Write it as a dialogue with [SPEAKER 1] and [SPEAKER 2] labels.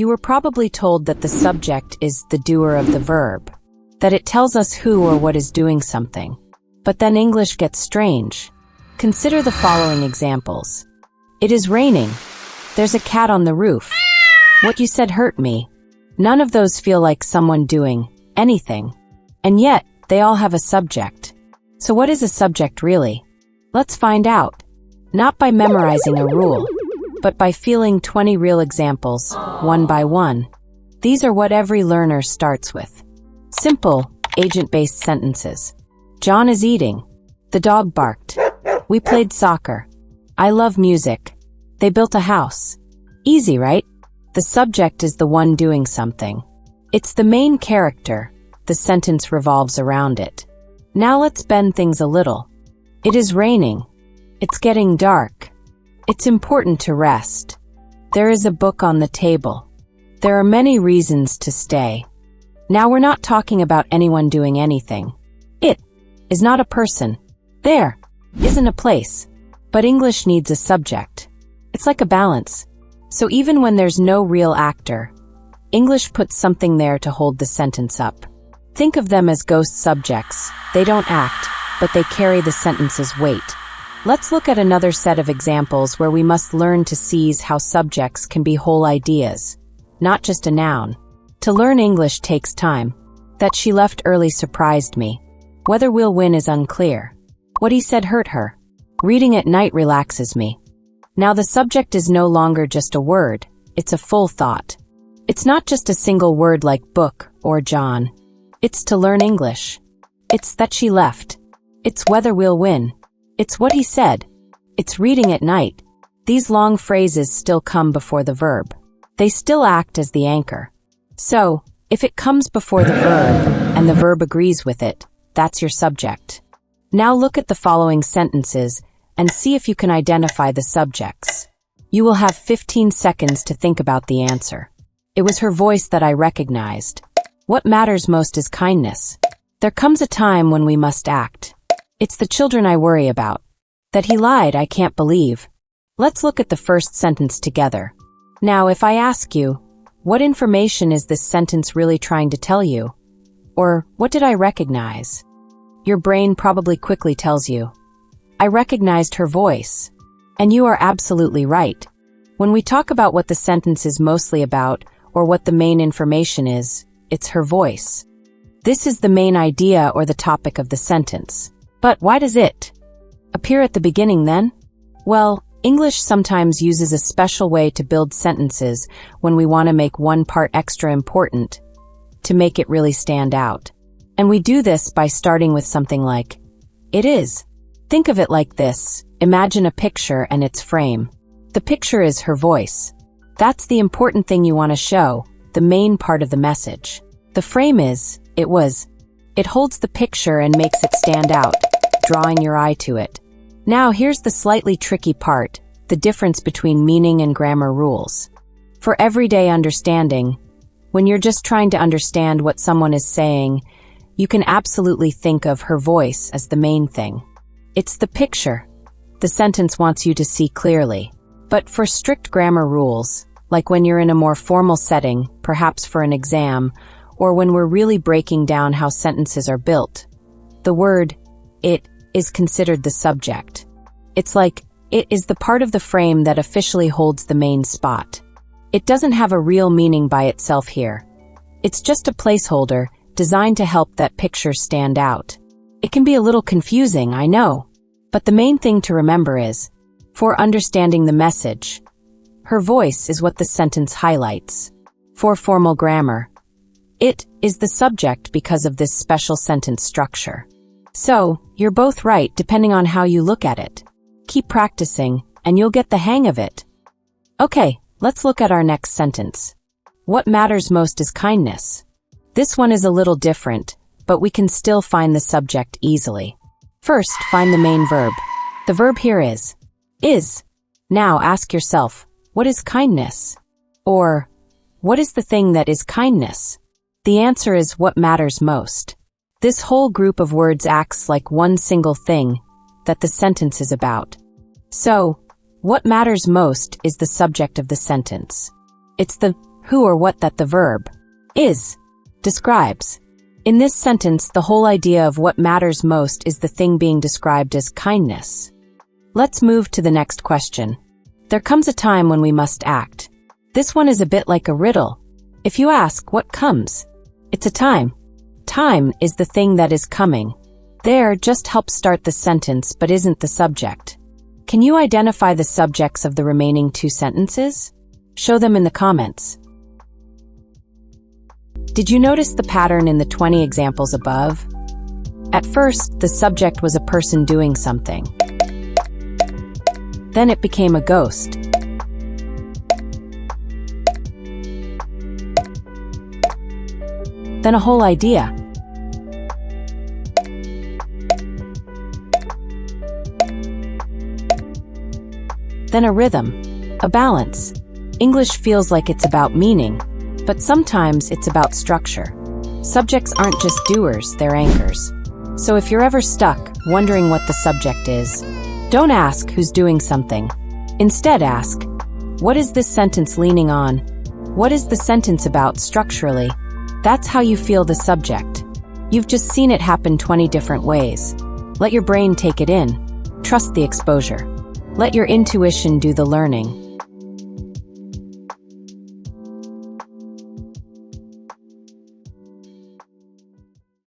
[SPEAKER 1] You were probably told that the subject is the doer of the verb, that it tells us who or what is doing something. But then English gets strange. Consider the following examples. It is raining. There's a cat on the roof. What you said hurt me. None of those feel like someone doing anything. And yet, they all have a subject. So what is a subject really? Let's find out. Not by memorizing a rule, but by feeling 20 real examples, one by one. These are what every learner starts with. Simple, agent-based sentences. John is eating. The dog barked. We played soccer. I love music. They built a house. Easy, right? The subject is the one doing something. It's the main character. The sentence revolves around it. Now let's bend things a little. It is raining. It's getting dark. It's important to rest. There is a book on the table. There are many reasons to stay. Now we're not talking about anyone doing anything. It is not a person. There isn't a place. But English needs a subject. It's like a balance. So even when there's no real actor, English puts something there to hold the sentence up. Think of them as ghost subjects. They don't act, but they carry the sentence's weight. Let's look at another set of examples where we must learn to seize how subjects can be whole ideas, not just a noun. To learn English takes time. That she left early surprised me. Whether we'll win is unclear. What he said hurt her. Reading at night relaxes me. Now the subject is no longer just a word, it's a full thought. It's not just a single word like book or John. It's to learn English. It's that she left. It's whether we'll win. It's what he said. It's reading at night. These long phrases still come before the verb. They still act as the anchor. So, if it comes before the verb, and the verb agrees with it, that's your subject. Now look at the following sentences and see if you can identify the subjects. You will have 15 seconds to think about the answer. It was her voice that I recognized. What matters most is kindness. There comes a time when we must act. It's the children I worry about. That he lied, I can't believe. Let's look at the first sentence together. Now, if I ask you, what information is this sentence really trying to tell you? Or, what did I recognize? Your brain probably quickly tells you, I recognized her voice. And you are absolutely right. When we talk about what the sentence is mostly about, or what the main information is, it's her voice. This is the main idea or the topic of the sentence. But why does it appear at the beginning then? Well, English sometimes uses a special way to build sentences when we want to make one part extra important, to make it really stand out. And we do this by starting with something like, it is. Think of it like this. Imagine a picture and its frame. The picture is her voice. That's the important thing you want to show, the main part of the message. The frame is, it was. It holds the picture and makes it stand out, drawing your eye to it. Now here's the slightly tricky part, the difference between meaning and grammar rules. For everyday understanding, when you're just trying to understand what someone is saying, you can absolutely think of her voice as the main thing. It's the picture. The sentence wants you to see clearly. But for strict grammar rules, like when you're in a more formal setting, perhaps for an exam, or when we're really breaking down how sentences are built, the word, it, is considered the subject. It's like, it is the part of the frame that officially holds the main spot. It doesn't have a real meaning by itself here. It's just a placeholder designed to help that picture stand out. It can be a little confusing, I know. But the main thing to remember is, for understanding the message, her voice is what the sentence highlights. For formal grammar, it is the subject because of this special sentence structure. So, you're both right depending on how you look at it. Keep practicing, and you'll get the hang of it. Okay, let's look at our next sentence. What matters most is kindness. This one is a little different, but we can still find the subject easily. First, find the main verb. The verb here is. Now ask yourself, what is kindness? Or, what is the thing that is kindness? The answer is what matters most. This whole group of words acts like one single thing that the sentence is about. So, what matters most is the subject of the sentence. It's the who or what that the verb is describes. In this sentence, the whole idea of what matters most is the thing being described as kindness. Let's move to the next question. There comes a time when we must act. This one is a bit like a riddle. If you ask, what comes? It's a time. Time is the thing that is coming. There just helps start the sentence but isn't the subject. Can you identify the subjects of the remaining two sentences? Show them in the comments. Did you notice the pattern in the 20 examples above? At first, the subject was a person doing something. Then it became a ghost. Then a whole idea. Then a rhythm, a balance. English feels like it's about meaning, but sometimes it's about structure. Subjects aren't just doers, they're anchors. So if you're ever stuck, wondering what the subject is, don't ask who's doing something. Instead ask, what is this sentence leaning on? What is the sentence about structurally? That's how you feel the subject. You've just seen it happen 20 different ways. Let your brain take it in. Trust the exposure. Let your intuition do the learning.